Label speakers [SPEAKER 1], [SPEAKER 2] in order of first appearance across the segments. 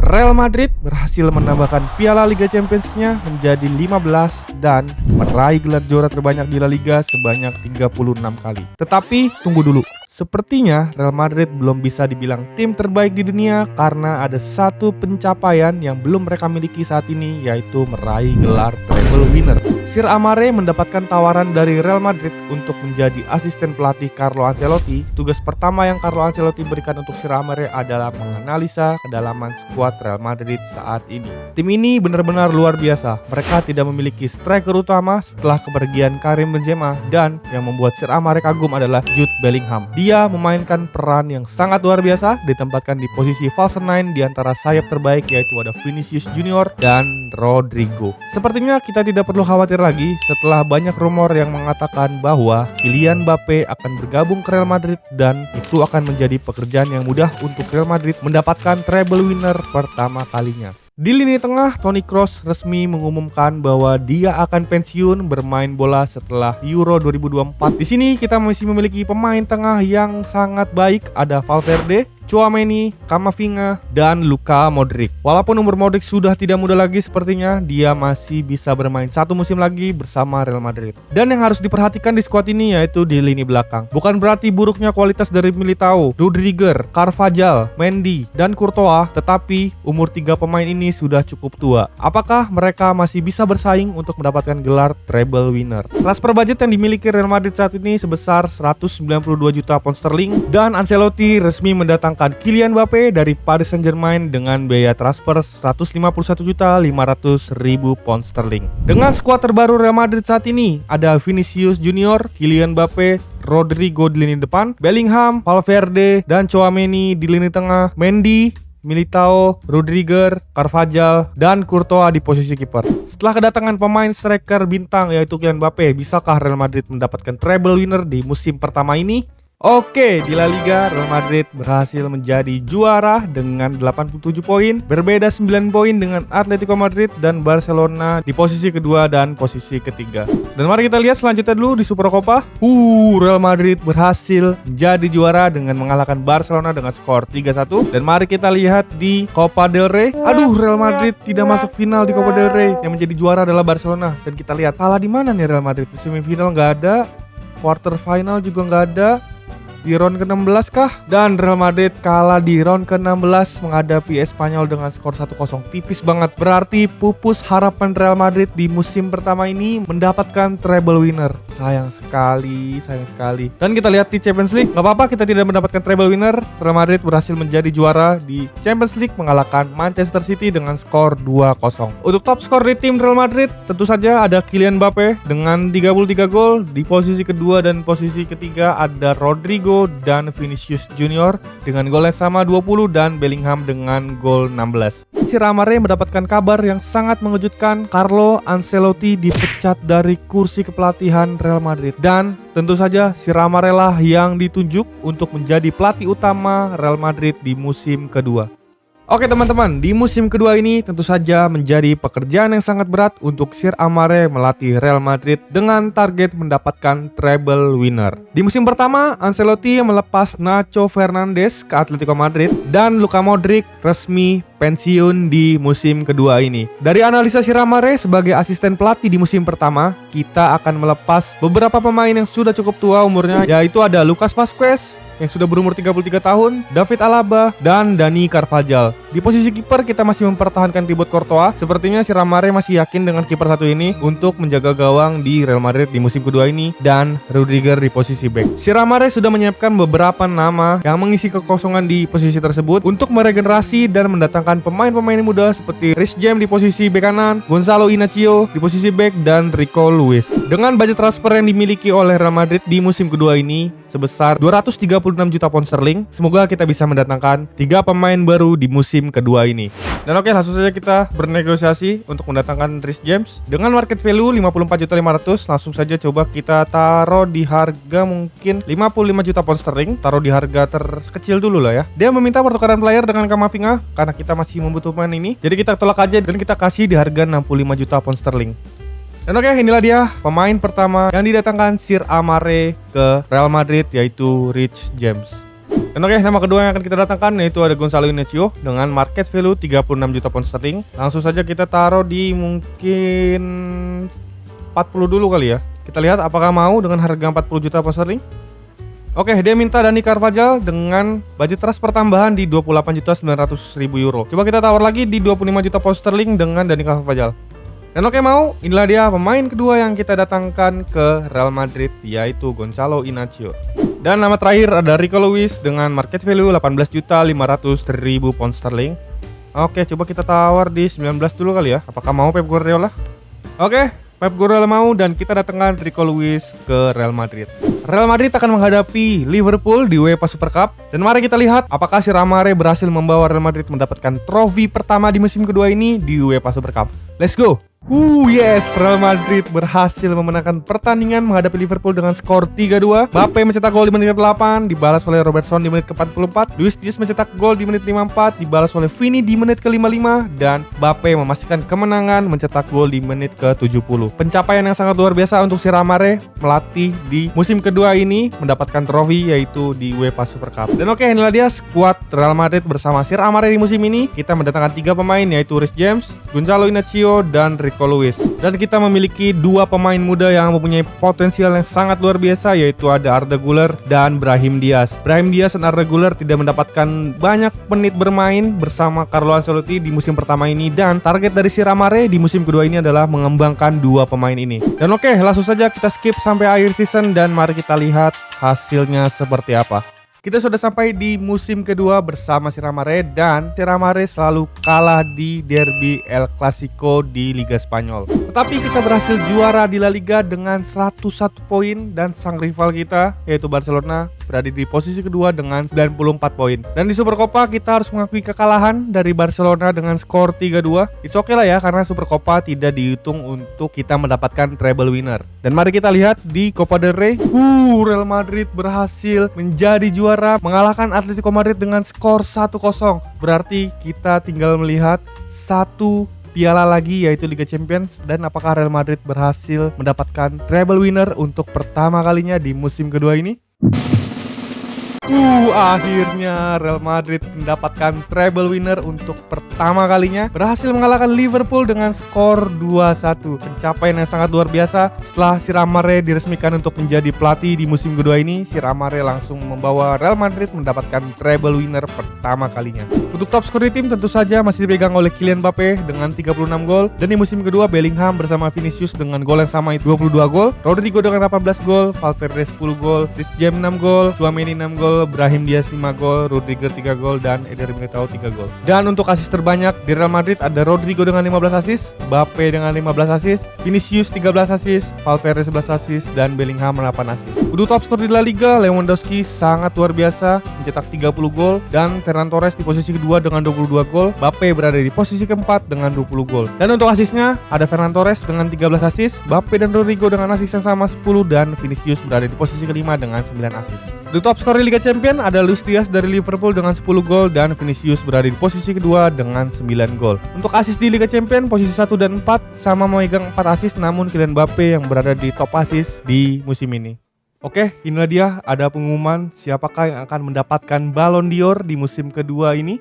[SPEAKER 1] Real Madrid berhasil menambahkan Piala Liga Champions-nya menjadi 15 dan meraih gelar juara terbanyak di La Liga sebanyak 36 kali. Tetapi tunggu dulu, sepertinya Real Madrid belum bisa dibilang tim terbaik di dunia karena ada satu pencapaian yang belum mereka miliki saat ini, yaitu meraih gelar treble winner. Sir Amare mendapatkan tawaran dari Real Madrid untuk menjadi asisten pelatih Carlo Ancelotti. Tugas pertama yang Carlo Ancelotti berikan untuk Sir Amare adalah menganalisa kedalaman skuad Real Madrid saat ini. Tim ini benar-benar luar biasa. Mereka tidak memiliki striker utama setelah kepergian Karim Benzema, dan yang membuat Sir Amare kagum adalah Jude Bellingham. Dia memainkan peran yang sangat luar biasa, ditempatkan di posisi false nine di antara sayap terbaik, yaitu ada Vinicius Junior dan Rodrigo. Sepertinya kita tidak perlu khawatir lagi setelah banyak rumor yang mengatakan bahwa Kylian Mbappe akan bergabung ke Real Madrid, dan itu akan menjadi pekerjaan yang mudah untuk Real Madrid mendapatkan treble winner pertama kalinya. Di lini tengah, Toni Kroos resmi mengumumkan bahwa dia akan pensiun bermain bola setelah Euro 2024. Di sini kita masih memiliki pemain tengah yang sangat baik, ada Valverde, Tchouaméni, Camavinga, dan Luka Modric. Walaupun umur Modric sudah tidak muda lagi, sepertinya dia masih bisa bermain satu musim lagi bersama Real Madrid. Dan yang harus diperhatikan di skuad ini yaitu di lini belakang. Bukan berarti buruknya kualitas dari Militao, Rudiger, Carvajal, Mendy, dan Courtois, tetapi umur tiga pemain ini sudah cukup tua. Apakah mereka masih bisa bersaing untuk mendapatkan gelar treble winner? Transfer budget yang dimiliki Real Madrid saat ini sebesar 192 juta pound sterling, dan Ancelotti resmi mendatangkan Kylian Mbappe dari Paris Saint-Germain dengan biaya transfer 151.500.000 pound sterling. Dengan skuad terbaru Real Madrid saat ini, ada Vinicius Junior, Kylian Mbappe, Rodrigo di lini depan, Bellingham, Valverde, dan Tchouaméni di lini tengah, Mendy, Militao, Rudiger, Carvajal, dan Courtois di posisi kiper. Setelah kedatangan pemain striker bintang yaitu Kylian Mbappe, bisakah Real Madrid mendapatkan treble winner di musim pertama ini? Oke, di La Liga Real Madrid berhasil menjadi juara dengan 87 poin, berbeda 9 poin dengan Atletico Madrid dan Barcelona di posisi kedua dan posisi ketiga. Dan mari kita lihat selanjutnya dulu di Supercopa. Real Madrid berhasil menjadi juara dengan mengalahkan Barcelona dengan skor 3-1. Dan mari kita lihat di Copa del Rey. Real Madrid tidak masuk final di Copa del Rey. Yang menjadi juara adalah Barcelona. Dan kita lihat kalah di mana nih Real Madrid? Di semifinal nggak ada, quarter final juga nggak ada. Di round ke-16 kah? Dan Real Madrid kalah di round ke-16 menghadapi Espanyol dengan skor 1-0. Tipis banget. Berarti pupus harapan Real Madrid di musim pertama ini mendapatkan treble winner. Sayang sekali. Dan kita lihat di Champions League. Gak apa-apa kita tidak mendapatkan treble winner. Real Madrid berhasil menjadi juara di Champions League mengalahkan Manchester City dengan skor 2-0. Untuk top skor di tim Real Madrid, tentu saja ada Kylian Mbappe dengan 33 gol. Di posisi kedua dan posisi ketiga ada Rodrigo dan Vinicius Junior dengan gol yang sama 20 dan Bellingham dengan gol 16. Sir Amare mendapatkan kabar yang sangat mengejutkan. Carlo Ancelotti dipecat dari kursi kepelatihan Real Madrid, dan tentu saja Sir Amare lah yang ditunjuk untuk menjadi pelatih utama Real Madrid di musim kedua. Oke teman-teman, di musim kedua ini tentu saja menjadi pekerjaan yang sangat berat untuk Sir Amare melatih Real Madrid dengan target mendapatkan treble winner. Di musim pertama, Ancelotti melepas Nacho Fernandes ke Atletico Madrid, dan Luka Modric resmi pensiun di musim kedua ini. Dari analisa Sir Amare sebagai asisten pelatih di musim pertama, kita akan melepas beberapa pemain yang sudah cukup tua umurnya, yaitu ada Lucas Vazquez yang sudah berumur 33 tahun, David Alaba, dan Dani Carvajal. Di posisi kiper kita masih mempertahankan Thibaut Courtois. Sepertinya Sir Amare masih yakin dengan kiper satu ini untuk menjaga gawang di Real Madrid di musim kedua ini, dan Rudiger di posisi back. Sir Amare sudah menyiapkan beberapa nama yang mengisi kekosongan di posisi tersebut untuk meregenerasi dan mendatangkan pemain-pemain muda seperti Reece James di posisi bek kanan, Gonzalo Inacio di posisi back, dan Rico Lewis. Dengan budget transfer yang dimiliki oleh Real Madrid di musim kedua ini sebesar 236 juta pound sterling, semoga kita bisa mendatangkan 3 pemain baru di musim kedua ini. Dan oke, langsung saja kita bernegosiasi untuk mendatangkan Reece James dengan market value 54.500.000. Langsung saja coba kita taruh di harga mungkin 55 juta pound sterling. Taruh di harga terkecil dulu lah ya. Dia meminta pertukaran player dengan Camavinga karena kita masih membutuhkan ini. Jadi kita tolak aja dan kita kasih di harga 65 juta pound sterling. Dan oke, inilah dia pemain pertama yang didatangkan Sir Amare ke Real Madrid, yaitu Reece James. Dan oke, nama kedua yang akan kita datangkan yaitu ada Gonzalo Inacio dengan market value 36 juta pound sterling. Langsung saja kita taruh di mungkin 40 dulu kali ya. Kita lihat apakah mau dengan harga 40 juta pound sterling. Oke, dia minta Dani Carvajal dengan budget transfer tambahan di 28.900.000 euro. Coba kita tawar lagi di 25 juta pound sterling dengan Dani Carvajal. Dan oke, mau, inilah dia pemain kedua yang kita datangkan ke Real Madrid, yaitu Gonzalo Inacio. Dan nama terakhir ada Rico Lewis dengan market value 18.500.000 pound sterling. Oke, coba kita tawar di 19 dulu kali ya. Apakah mau Pep Guardiola? Oke, Pep Guardiola mau dan kita datangkan Rico Lewis ke Real Madrid. Real Madrid akan menghadapi Liverpool di UEFA Super Cup. Dan mari kita lihat apakah si Ramare berhasil membawa Real Madrid mendapatkan trofi pertama di musim kedua ini di UEFA Super Cup. Let's go! Yes, Real Madrid berhasil memenangkan pertandingan menghadapi Liverpool dengan skor 3-2. Mbappe mencetak gol di menit ke-8, dibalas oleh Robertson di menit ke-44. Luis Diaz mencetak gol di menit 54, dibalas oleh Vini di menit ke-55, dan Mbappe memastikan kemenangan mencetak gol di menit ke-70. Pencapaian yang sangat luar biasa untuk si Ramare melatih di musim kedua ini mendapatkan trofi yaitu di UEFA Super Cup. Dan oke, inilah dia skuad Real Madrid bersama si Ramare di musim ini. Kita mendatangkan 3 pemain yaitu Reece James, Gonzalo Inacio, dan Rico Lewis. Dan kita memiliki 2 pemain muda yang mempunyai potensial yang sangat luar biasa, yaitu ada Arda Güler dan Brahim Diaz. Brahim Diaz dan Arda Güler tidak mendapatkan banyak menit bermain bersama Carlo Ancelotti di musim pertama ini, dan target dari si Ramare di musim kedua ini adalah mengembangkan 2 pemain ini. Dan oke, langsung saja kita skip sampai akhir season dan mari kita lihat hasilnya seperti apa. Kita sudah sampai di musim kedua bersama si Ramare, dan si Ramare selalu kalah di derby El Clasico di Liga Spanyol. Tetapi kita berhasil juara di La Liga dengan 101 poin, dan sang rival kita yaitu Barcelona berada di posisi kedua dengan 94 poin. Dan di Supercopa kita harus mengakui kekalahan dari Barcelona dengan skor 3-2. It's okay lah ya, karena Supercopa tidak dihitung untuk kita mendapatkan treble winner. Dan mari kita lihat di Copa del Rey. Real Madrid berhasil menjadi juara, mengalahkan Atletico Madrid dengan skor 1-0. Berarti kita tinggal melihat satu piala lagi yaitu Liga Champions, dan apakah Real Madrid berhasil mendapatkan treble winner untuk pertama kalinya di musim kedua ini? Akhirnya Real Madrid mendapatkan treble winner untuk pertama kalinya, berhasil mengalahkan Liverpool dengan skor 2-1. Pencapaian yang sangat luar biasa. Setelah si Ramare diresmikan untuk menjadi pelatih di musim kedua ini, si Ramare langsung membawa Real Madrid mendapatkan treble winner pertama kalinya. Untuk top skor di tim tentu saja masih dipegang oleh Kylian Mbappe dengan 36 gol, dan di musim kedua Bellingham bersama Vinicius dengan gol yang sama 22 gol, Rodrigo dengan 18 gol, Valverde 10 gol, Reece James 6 gol, Tchouaméni 6 gol, Brahim Diaz 5 gol, Rudiger 3 gol, dan Eder Militao 3 gol. Dan untuk asis terbanyak di Real Madrid ada Rodrigo dengan 15 asis, Mbappe dengan 15 asis, Vinicius 13 asis, Valverde 11 asis, dan Bellingham 8 asis. Untuk top skor di La Liga, Lewandowski sangat luar biasa mencetak 30 gol, dan Ferran Torres di posisi kedua dengan 22 gol, Mbappe berada di posisi keempat dengan 20 gol. Dan untuk asisnya ada Ferran Torres dengan 13 asis, Mbappe dan Rodrigo dengan asis yang sama 10, dan Vinicius berada di posisi kelima dengan 9 asis. Di top skor di Liga Champions ada Luis Diaz dari Liverpool dengan 10 gol, dan Vinicius berada di posisi kedua dengan 9 gol. Untuk asis di Liga Champions posisi 1 dan 4 sama memegang 4 asis, namun Kylian Mbappe yang berada di top asis di musim ini. Oke, inilah dia ada pengumuman siapakah yang akan mendapatkan Ballon d'Or di musim kedua ini.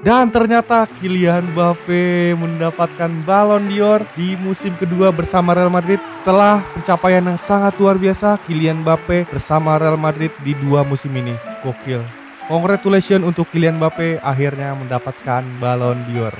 [SPEAKER 1] Dan ternyata Kylian Mbappe mendapatkan Ballon d'Or di musim kedua bersama Real Madrid. Setelah pencapaian yang sangat luar biasa, Kylian Mbappe bersama Real Madrid di 2 musim ini. Gokil. Congratulations untuk Kylian Mbappe akhirnya mendapatkan Ballon d'Or.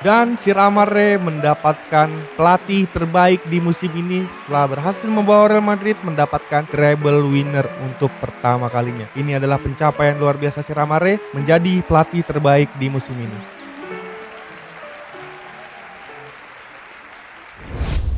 [SPEAKER 1] Dan si Ramare mendapatkan pelatih terbaik di musim ini setelah berhasil membawa Real Madrid mendapatkan treble winner untuk pertama kalinya. Ini adalah pencapaian luar biasa si Ramare menjadi pelatih terbaik di musim ini.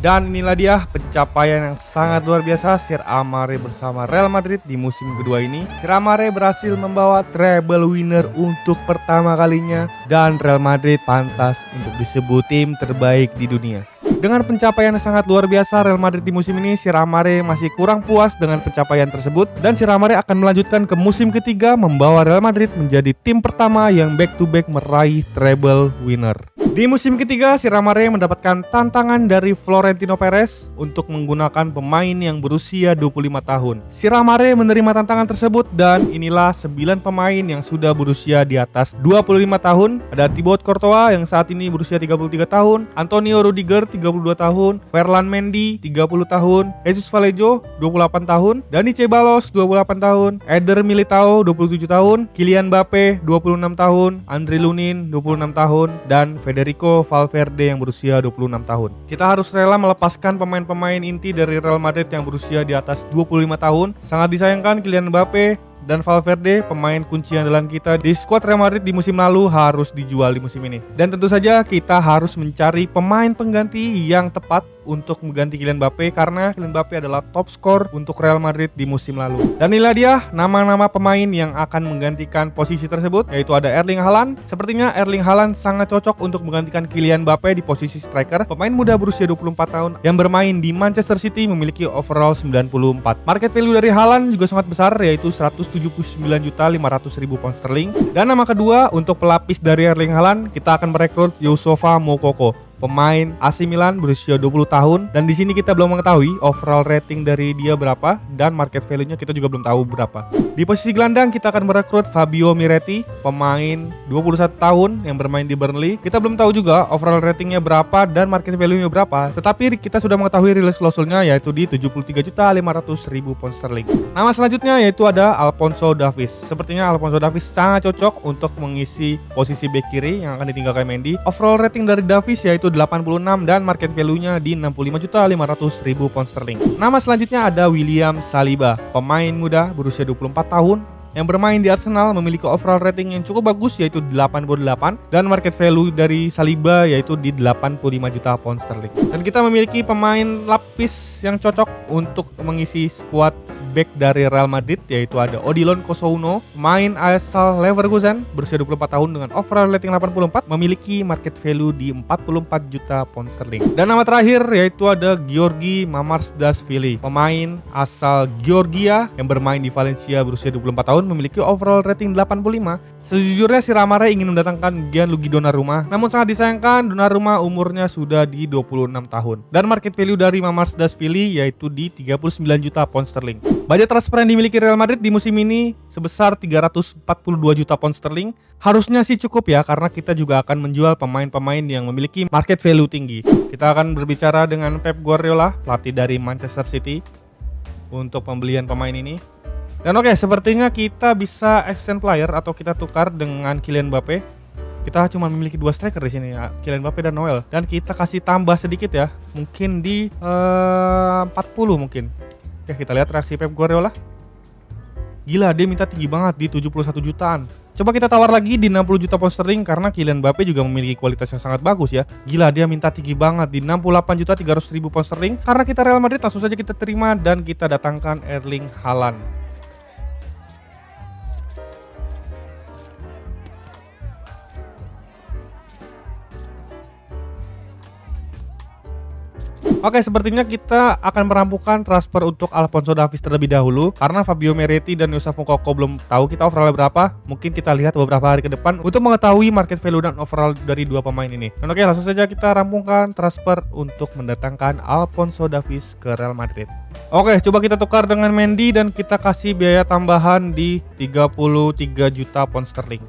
[SPEAKER 1] Dan inilah dia pencapaian yang sangat luar biasa Sir Amare bersama Real Madrid di musim kedua ini. Sir Amare berhasil membawa treble winner untuk pertama kalinya, dan Real Madrid pantas untuk disebut tim terbaik di dunia. Dengan pencapaian yang sangat luar biasa Real Madrid di musim ini, Sir Amare masih kurang puas dengan pencapaian tersebut, dan Sir Amare akan melanjutkan ke musim ketiga membawa Real Madrid menjadi tim pertama yang back to back meraih treble winner. Di musim ketiga, si Ramare mendapatkan tantangan dari Florentino Perez untuk menggunakan pemain yang berusia 25 tahun. Si Ramare menerima tantangan tersebut dan inilah 9 pemain yang sudah berusia di atas 25 tahun. Ada Thibaut Courtois yang saat ini berusia 33 tahun, Antonio Rudiger 32 tahun, Ferland Mendy 30 tahun, Jesus Vallejo 28 tahun, Dani Ceballos 28 tahun, Eder Militao 27 tahun, Kylian Mbappe 26 tahun, Andre Lunin 26 tahun, dan Federico Valverde yang berusia 26 tahun. Kita harus rela melepaskan pemain-pemain inti dari Real Madrid yang berusia di atas 25 tahun. Sangat disayangkan Kylian Mbappe dan Valverde, pemain kunci andalan kita di skuad Real Madrid di musim lalu, harus dijual di musim ini. Dan tentu saja kita harus mencari pemain pengganti yang tepat untuk mengganti Kylian Mbappe, karena Kylian Mbappe adalah top skor untuk Real Madrid di musim lalu. Dan inilah dia nama-nama pemain yang akan menggantikan posisi tersebut, yaitu ada Erling Haaland. Sepertinya Erling Haaland sangat cocok untuk menggantikan Kylian Mbappe di posisi striker. Pemain muda berusia 24 tahun yang bermain di Manchester City, memiliki overall 94. Market value dari Haaland juga sangat besar, yaitu 179.500.000 pound sterling. Dan nama kedua untuk pelapis dari Erling Haaland, kita akan merekrut Youssoufa Moukoko, pemain AC Milan berusia 20 tahun, dan di sini kita belum mengetahui overall rating dari dia berapa dan market value-nya kita juga belum tahu berapa. Di posisi gelandang kita akan merekrut Fabio Miretti, pemain 21 tahun yang bermain di Burnley. Kita belum tahu juga overall ratingnya berapa dan market value-nya berapa, tetapi kita sudah mengetahui release klausulnya yaitu di 73.500.000 pound sterling. Nama selanjutnya yaitu ada Alphonso Davies. Sepertinya Alphonso Davies sangat cocok untuk mengisi posisi bek kiri yang akan ditinggalkan Mendy. Overall rating dari Davies yaitu 86 dan market value-nya di 65.500.000 pound sterling. Nama selanjutnya ada William Saliba, pemain muda berusia 24 tahun yang bermain di Arsenal, memiliki overall rating yang cukup bagus yaitu 88 dan market value dari Saliba yaitu di 85 juta pound sterling. Dan kita memiliki pemain lapis yang cocok untuk mengisi skuad back dari Real Madrid, yaitu ada Odilon Kosouno, pemain asal Leverkusen berusia 24 tahun dengan overall rating 84, memiliki market value di 44 juta pound sterling. Dan nama terakhir yaitu ada Giorgi Mamarsdashvili, pemain asal Georgia yang bermain di Valencia berusia 24 tahun, memiliki overall rating 85. Sejujurnya si Ramare ingin mendatangkan Gianluigi Donnarumma, namun sangat disayangkan Donnarumma umurnya sudah di 26 tahun. Dan market value dari Mamarsdashvili yaitu di 39 juta pound sterling. Budget transfer yang dimiliki Real Madrid di musim ini sebesar 342 juta pound sterling. Harusnya sih cukup ya, karena kita juga akan menjual pemain-pemain yang memiliki market value tinggi. Kita akan berbicara dengan Pep Guardiola, pelatih dari Manchester City, untuk pembelian pemain ini. Dan oke, sepertinya kita bisa exchange player atau kita tukar dengan Kylian Mbappe. Kita cuma memiliki 2 striker di sini ya, Kylian Mbappe dan Noel. Dan kita kasih tambah sedikit ya, mungkin di 40 mungkin. Oke, kita lihat reaksi Pep Guardiola. Gila, dia minta tinggi banget di 71 jutaan. Coba kita tawar lagi di 60 juta pound sterling karena Kylian Mbappe juga memiliki kualitas yang sangat bagus ya. Gila, dia minta tinggi banget di 68.300.000 pound sterling. Karena kita Real Madrid, langsung saja kita terima dan kita datangkan Erling Haaland. Oke, sepertinya kita akan merampungkan transfer untuk Alphonso Davies terlebih dahulu, karena Fabio Miretti dan Youssoufa Moukoko belum tahu kita overall berapa. Mungkin kita lihat beberapa hari ke depan untuk mengetahui market value dan overall dari dua pemain ini. Dan oke, langsung saja kita rampungkan transfer untuk mendatangkan Alphonso Davies ke Real Madrid. Oke, coba kita tukar dengan Mendy dan kita kasih biaya tambahan di 33 juta pound sterling.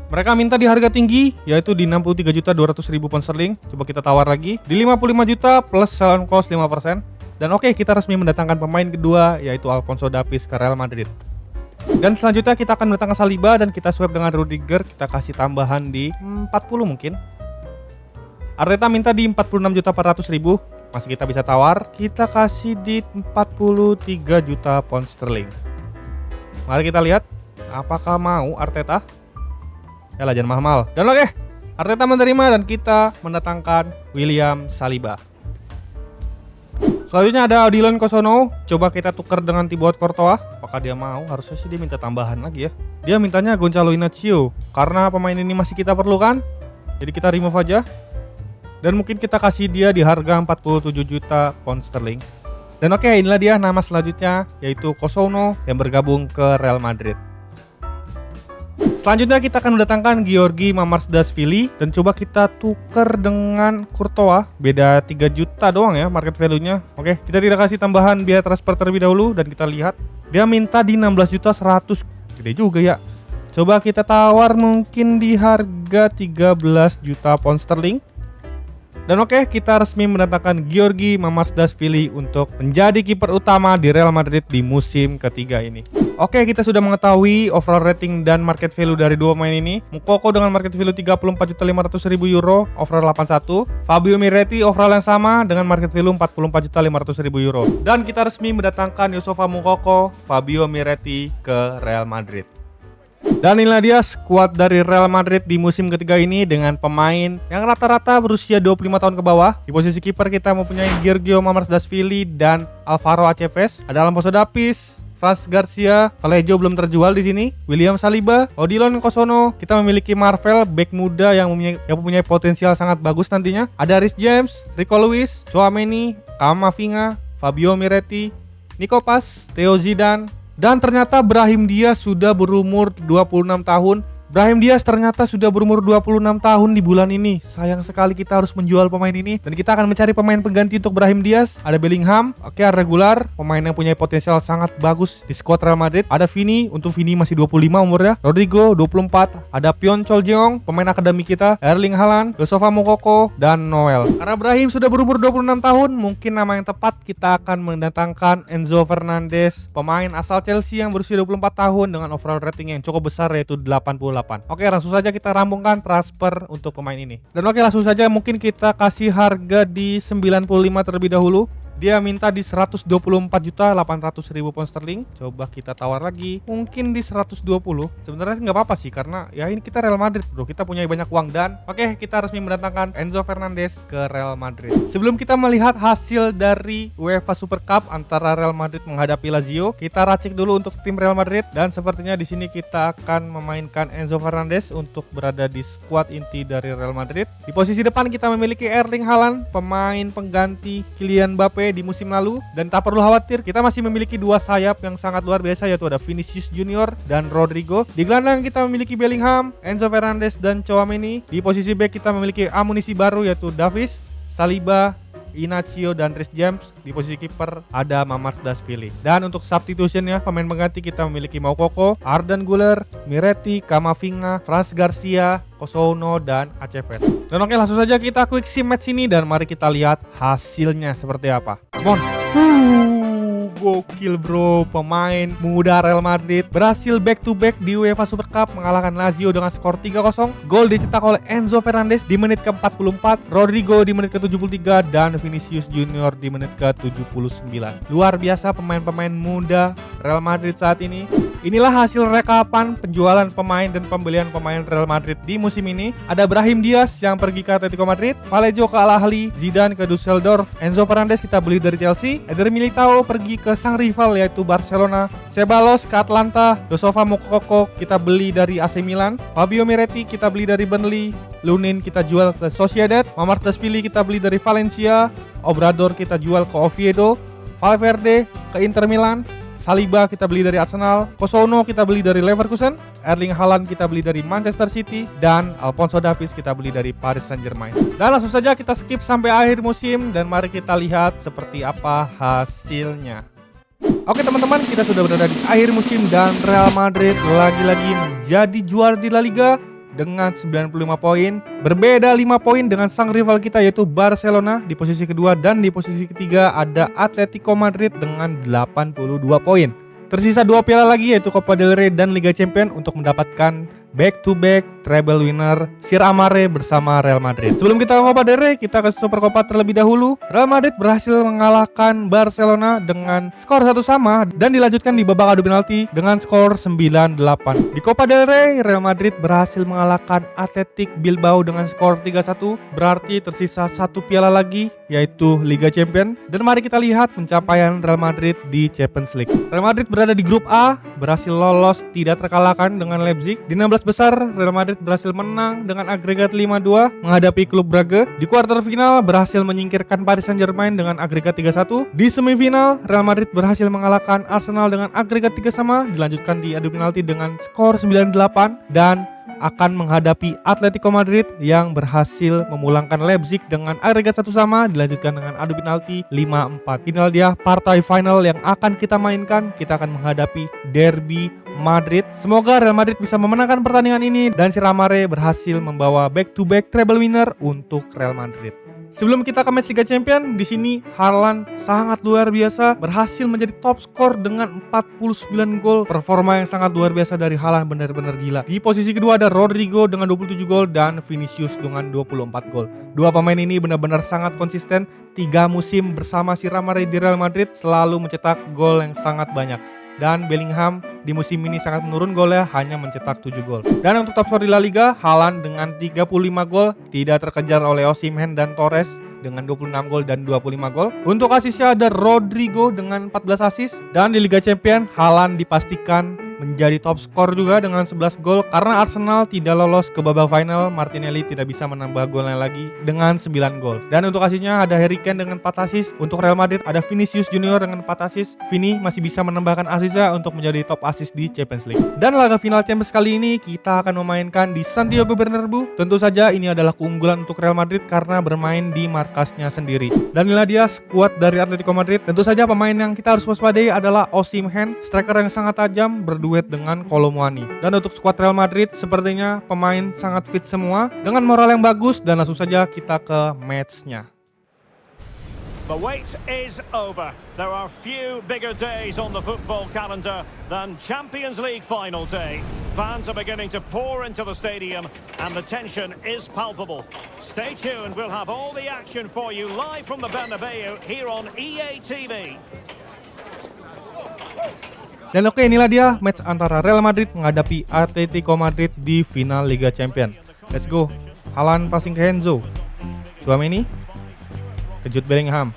[SPEAKER 1] Mereka minta di harga tinggi yaitu di 63.200.000 pound sterling. Coba kita tawar lagi di 55 juta plus sell-on cost 5%. Dan oke, kita resmi mendatangkan pemain kedua yaitu Alphonso Davies ke Real Madrid. Dan selanjutnya kita akan mendatangkan Saliba dan kita swap dengan Rudiger, kita kasih tambahan di 40 mungkin. Arteta minta di 46.400.000, masih kita bisa tawar. Kita kasih di 43 juta pound sterling. Mari kita lihat apakah mau Arteta. Yalah, jangan mahal-mahal. Dan oke, Arteta menerima dan kita mendatangkan William Saliba. Selanjutnya ada Odilon Kosouno. Coba kita tukar dengan Thibaut Courtois. Apakah dia mau? Harusnya sih dia minta tambahan lagi ya. Dia mintanya Gonzalo Inacio karena pemain ini masih kita perlukan. Jadi kita remove aja. Dan mungkin kita kasih dia di harga 47 juta pound sterling. Dan oke, inilah dia nama selanjutnya yaitu Kosouno yang bergabung ke Real Madrid. Selanjutnya kita akan mendatangkan Georgi Mamardashvili dan coba kita tuker dengan Courtois. Beda 3 juta doang ya market value-nya. Oke, kita tidak kasih tambahan biaya transfer terlebih dahulu dan kita lihat dia minta di 16.100.000. Gede juga ya. Coba kita tawar mungkin di harga 13 juta pound sterling. Dan oke, kita resmi mendatangkan Georgi Mamardashvili untuk menjadi kiper utama di Real Madrid di musim ketiga ini. Oke, kita sudah mengetahui overall rating dan market value dari dua pemain ini. Moukoko dengan market value 34.500.000 euro, overall 81. Fabio Miretti overall yang sama dengan market value 44.500.000 euro. Dan kita resmi mendatangkan Youssoufa Moukoko, Fabio Miretti ke Real Madrid. Dan inilah dia skuad dari Real Madrid di musim ketiga ini dengan pemain yang rata-rata berusia 25 tahun ke bawah. Di posisi kiper kita mempunyai Giorgio Mamardashvili dan Alvaro Acheves. Ada Alphonso Davies, Franz Garcia, Vallejo belum terjual di sini. William Saliba, Odilon Kosono. Kita memiliki Marvel, back muda yang mempunyai potensial sangat bagus nantinya. Ada Reece James, Rico Lewis, Tchouaméni, Camavinga, Fabio Miretti, Nico Paz, Theo Zidane. Dan ternyata Brahim Diaz sudah berumur 26 tahun. Brahim Diaz ternyata sudah berumur 26 tahun di bulan ini. Sayang sekali kita harus menjual pemain ini. Dan kita akan mencari pemain pengganti untuk Brahim Diaz. Ada Bellingham, oke, regular, pemain yang punya potensial sangat bagus di skuad Real Madrid. Ada Vini, untuk Vini masih 25 umurnya. Rodrigo 24. Ada Pion Choljeong, pemain akademi kita. Erling Haaland, Youssoufa Moukoko, dan Noel. Karena Brahim sudah berumur 26 tahun, mungkin nama yang tepat kita akan mendatangkan Enzo Fernandez, pemain asal Chelsea yang berusia 24 tahun dengan overall rating yang cukup besar yaitu 88. Oke, langsung saja kita rampungkan transfer untuk pemain ini. Dan oke, langsung saja mungkin kita kasih harga di 95 terlebih dahulu. Dia minta di 124.800.000 pound sterling. Coba kita tawar lagi, mungkin di 120. Sebenarnya nggak apa-apa sih, karena ya ini kita Real Madrid bro, kita punya banyak uang. Dan oke, kita resmi mendatangkan Enzo Fernandez ke Real Madrid. Sebelum kita melihat hasil dari UEFA Super Cup antara Real Madrid menghadapi Lazio, kita racik dulu untuk tim Real Madrid. Dan sepertinya di sini kita akan memainkan Enzo Fernandez untuk berada di skuad inti dari Real Madrid. Di posisi depan kita memiliki Erling Haaland, pemain pengganti Kylian Mbappe di musim lalu. Dan tak perlu khawatir, kita masih memiliki dua sayap yang sangat luar biasa, yaitu ada Vinicius Junior dan Rodrigo. Di gelandang kita memiliki Bellingham, Enzo Fernandez, dan Tchouaméni. Di posisi back kita memiliki amunisi baru yaitu Davies, Saliba, Inacio, dan Reece James. Di posisi kiper ada Mamardashvili. Dan untuk substitutionnya, pemain pengganti kita memiliki Moukoko, Ardan Güler, Miretti, Camavinga, Franz Garcia, Kosono, dan Acheves. Dan oke, langsung saja kita quick sim match ini dan mari kita lihat hasilnya seperti apa. Come on. Gokil bro, pemain muda Real Madrid berhasil back to back di UEFA Super Cup mengalahkan Lazio dengan skor 3-0. Gol dicetak oleh Enzo Fernandez di menit ke-44, Rodrigo di menit ke-73, dan Vinicius Junior di menit ke-79. Luar biasa pemain-pemain muda Real Madrid saat ini. Inilah hasil rekapan penjualan pemain dan pembelian pemain Real Madrid di musim ini. Ada Brahim Diaz yang pergi ke Atletico Madrid, Vallejo ke Al Ahly, Zidane ke Düsseldorf, Enzo Fernandez kita beli dari Chelsea, Eder Militao pergi ke sang rival yaitu Barcelona, Ceballos ke Atlanta, Youssoufa Moukoko kita beli dari AC Milan, Fabio Miretti kita beli dari Burnley, Lunin kita jual ke Sociedad, Mamardashvili kita beli dari Valencia, Obrador kita jual ke Oviedo, Valverde ke Inter Milan, Saliba kita beli dari Arsenal, Kosono kita beli dari Leverkusen, Erling Haaland kita beli dari Manchester City, dan Alphonso Davies kita beli dari Paris Saint-Germain. Dan langsung saja kita skip sampai akhir musim dan mari kita lihat seperti apa hasilnya. Oke teman-teman, kita sudah berada di akhir musim dan Real Madrid lagi-lagi menjadi juara di La Liga dengan 95 poin. Berbeda 5 poin dengan sang rival kita yaitu Barcelona di posisi kedua, dan di posisi ketiga ada Atletico Madrid dengan 82 poin. Tersisa 2 piala lagi yaitu Copa del Rey dan Liga Champions untuk mendapatkan back-to-back treble winner Sir Amare bersama Real Madrid. Sebelum kita ke Copa del Rey, kita ke Super Copa terlebih dahulu. Real Madrid berhasil mengalahkan Barcelona dengan skor 1-1 dan dilanjutkan di babak adu penalti dengan skor 9-8. Di Copa del Rey, Real Madrid berhasil mengalahkan Athletic Bilbao dengan skor 3-1. Berarti tersisa 1 piala lagi yaitu Liga Champions. Dan mari kita lihat pencapaian Real Madrid di Champions League. Real Madrid berada di grup A, berhasil lolos tidak terkalahkan dengan Leipzig. Di 16 besar, Real Madrid berhasil menang dengan agregat 5-2 menghadapi klub Brugge. Di kuarter final berhasil menyingkirkan Paris Saint-Germain dengan agregat 3-1. Di semifinal, Real Madrid berhasil mengalahkan Arsenal dengan agregat 3-3, dilanjutkan di adu penalti dengan skor 9-8 dan akan menghadapi Atletico Madrid yang berhasil memulangkan Leipzig dengan agregat 1-1, dilanjutkan dengan adu penalti 5-4. Final dia partai final yang akan kita mainkan. Kita akan menghadapi Derby Madrid. Semoga Real Madrid bisa memenangkan pertandingan ini dan si Ramare berhasil membawa back-to-back treble winner untuk Real Madrid. Sebelum kita ke match Liga Champions, di sini Haaland sangat luar biasa, berhasil menjadi top skor dengan 49 gol. Performa yang sangat luar biasa dari Haaland, benar-benar gila. Di posisi kedua ada Rodrigo dengan 27 gol dan Vinicius dengan 24 gol. Dua pemain ini benar-benar sangat konsisten. 3 musim bersama si Ramare di Real Madrid selalu mencetak gol yang sangat banyak. Dan Bellingham di musim ini sangat menurun golnya, hanya mencetak 7 gol. Dan untuk top skor di La Liga, Haaland dengan 35 gol, tidak terkejar oleh Osimhen dan Torres dengan 26 gol dan 25 gol. Untuk asisnya ada Rodrigo dengan 14 asis. Dan di Liga Champions, Haaland dipastikan menjadi top skor juga dengan 11 gol karena Arsenal tidak lolos ke babak final. Martinelli tidak bisa menambah golnya lagi dengan 9 gol. Dan untuk asisnya ada Harry Kane dengan 4 asis. Untuk Real Madrid ada Vinicius Junior dengan 4 asis. Vini masih bisa menambahkan asisnya untuk menjadi top asis di Champions League. Dan laga final Champions kali ini kita akan memainkan di Santiago Bernabeu. Tentu saja ini adalah keunggulan untuk Real Madrid karena bermain di markasnya sendiri. Dan inilah dia skuad dari Atletico Madrid. Tentu saja pemain yang kita harus waspadai adalah Osimhen, striker yang sangat tajam, berduet dengan Kolo Muani. Dan untuk skuad Real Madrid sepertinya pemain sangat fit semua dengan moral yang bagus. Dan langsung saja kita ke matchnya.
[SPEAKER 2] The wait is over. There are few bigger days on the football calendar than Champions League final day. Fans are beginning to pour into the stadium and the tension is palpable. Stay tuned, we'll have all the action for you live from the Bernabeu here on EA TV.
[SPEAKER 1] Dan oke, inilah dia match antara Real Madrid menghadapi Atletico Madrid di final Liga Champions. Let's go. Haaland passing ke Enzo. Tchouaméni kejut Bellingham.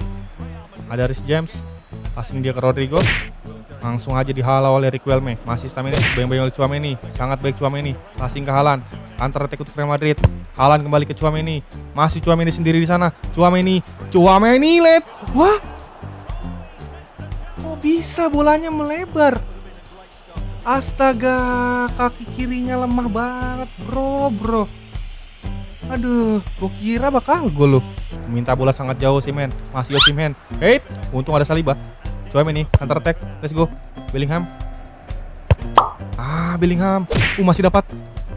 [SPEAKER 1] Ada Reece James, passing dia ke Rodrigo. Langsung aja dihalau oleh Riquelme. Masih stamina bayang-bayang oleh Tchouaméni. Sangat baik Tchouaméni. Passing ke Haaland. Counter attack untuk Real Madrid. Haaland kembali ke Tchouaméni. Masih Tchouaméni sendiri di sana. Tchouaméni, let's. Wah. Kok bisa bolanya melebar? Astaga, kaki kirinya lemah banget, bro. Aduh, gue kira bakal gol loh. Minta bola sangat jauh sih men. Masih Osimhen. Hey, untung ada Saliba. Tchouaméni counter attack. Let's go. Bellingham. Bellingham. Masih dapat.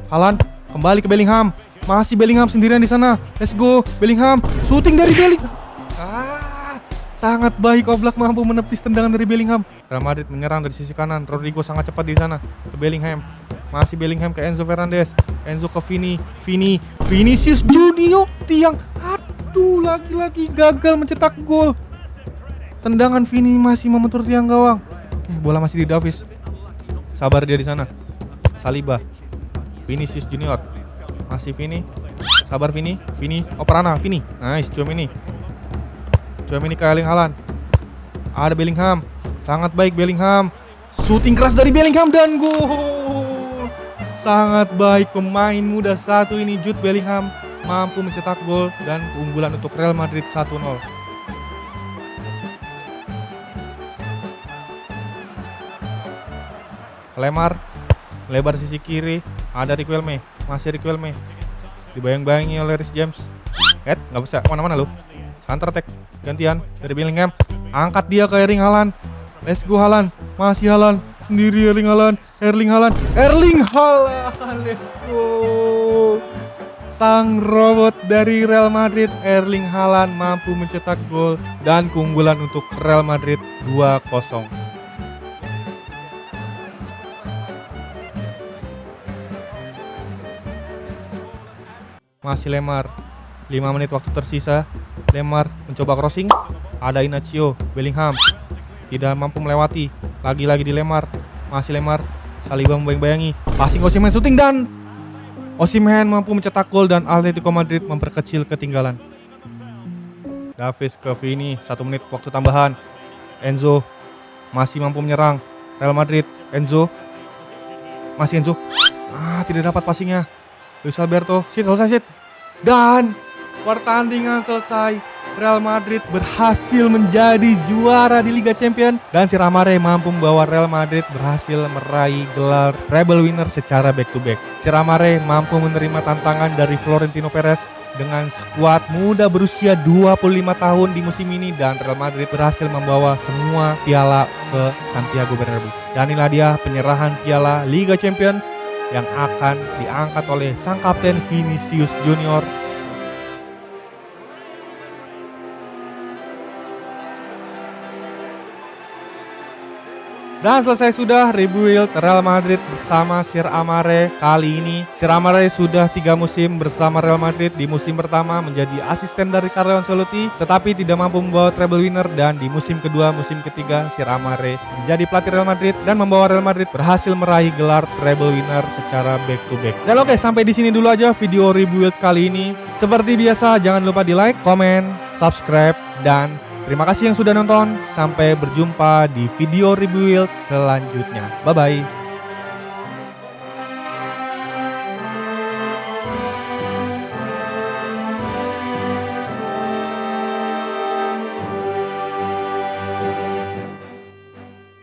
[SPEAKER 1] Haaland kembali ke Bellingham. Masih Bellingham sendirian di sana. Let's go. Bellingham. Shooting dari Bellingham. Sangat baik Oblak mampu menepis tendangan dari Bellingham. Real Madrid menyerang dari sisi kanan. Rodrigo sangat cepat di sana. Ke Bellingham. Masih Bellingham ke Enzo Fernandez. Enzo ke Vini. Vinicius Junior tiang. Aduh, lagi-lagi gagal mencetak gol. Tendangan Vini masih membentur tiang gawang. Bola masih di Davis. Sabar dia di sana. Saliba. Vinicius Junior. Masih Vini. Sabar Vini. Operana Vini. Nice Tchouaméni ke Erling Haaland. Ada Bellingham. Sangat baik Bellingham. Shooting keras dari Bellingham dan gol. Sangat baik pemain muda satu ini, Jude Bellingham, mampu mencetak gol dan keunggulan untuk Real Madrid 1-0. Lemar, lebar sisi kiri, ada Riquelme, masih Riquelme. Dibayang-bayangi oleh Reece James. Nggak bisa mana-mana lo. Counter attack, gantian dari Bellingham. Angkat dia ke Erling Haaland. Let's go Haaland. Masih Haaland. Sendiri Erling Haaland. Let's go. Sang robot dari Real Madrid, Erling Haaland, mampu mencetak gol dan keunggulan untuk Real Madrid 2-0. Masih Lemar. 5 menit waktu tersisa. Lemar mencoba crossing. Ada Inacio. Bellingham tidak mampu melewati. Lagi-lagi di Lemar. Masih Lemar. Saliba membayang-bayangi. Passing Osimhen, shooting dan Osimhen mampu mencetak gol dan Atletico Madrid memperkecil ketinggalan. Davis ke Vini. 1 menit waktu tambahan. Enzo masih mampu menyerang. Real Madrid. Enzo. Masih Enzo. Tidak dapat passingnya. Luis Alberto, selesai. Dan pertandingan selesai. Real Madrid berhasil menjadi juara di Liga Champions dan Sir Amare mampu membawa Real Madrid berhasil meraih gelar treble winner secara back to back. Sir Amare mampu menerima tantangan dari Florentino Perez dengan skuad muda berusia 25 tahun di musim ini dan Real Madrid berhasil membawa semua piala ke Santiago Bernabeu. Dan inilah dia penyerahan piala Liga Champions yang akan diangkat oleh sang kapten Vinicius Junior. Dan selesai sudah rebuild Real Madrid bersama Sir Amare. Kali ini Sir Amare sudah 3 musim bersama Real Madrid. Di musim pertama menjadi asisten dari Carlo Ancelotti, tetapi tidak mampu membawa treble winner. Dan di musim kedua, musim ketiga, Sir Amare menjadi pelatih Real Madrid dan membawa Real Madrid berhasil meraih gelar treble winner secara back to back. Dan oke, sampai di sini dulu aja video rebuild kali ini. Seperti biasa, jangan lupa di like, komen, subscribe, dan terima kasih yang sudah nonton. Sampai berjumpa di video rebuild selanjutnya. Bye-bye.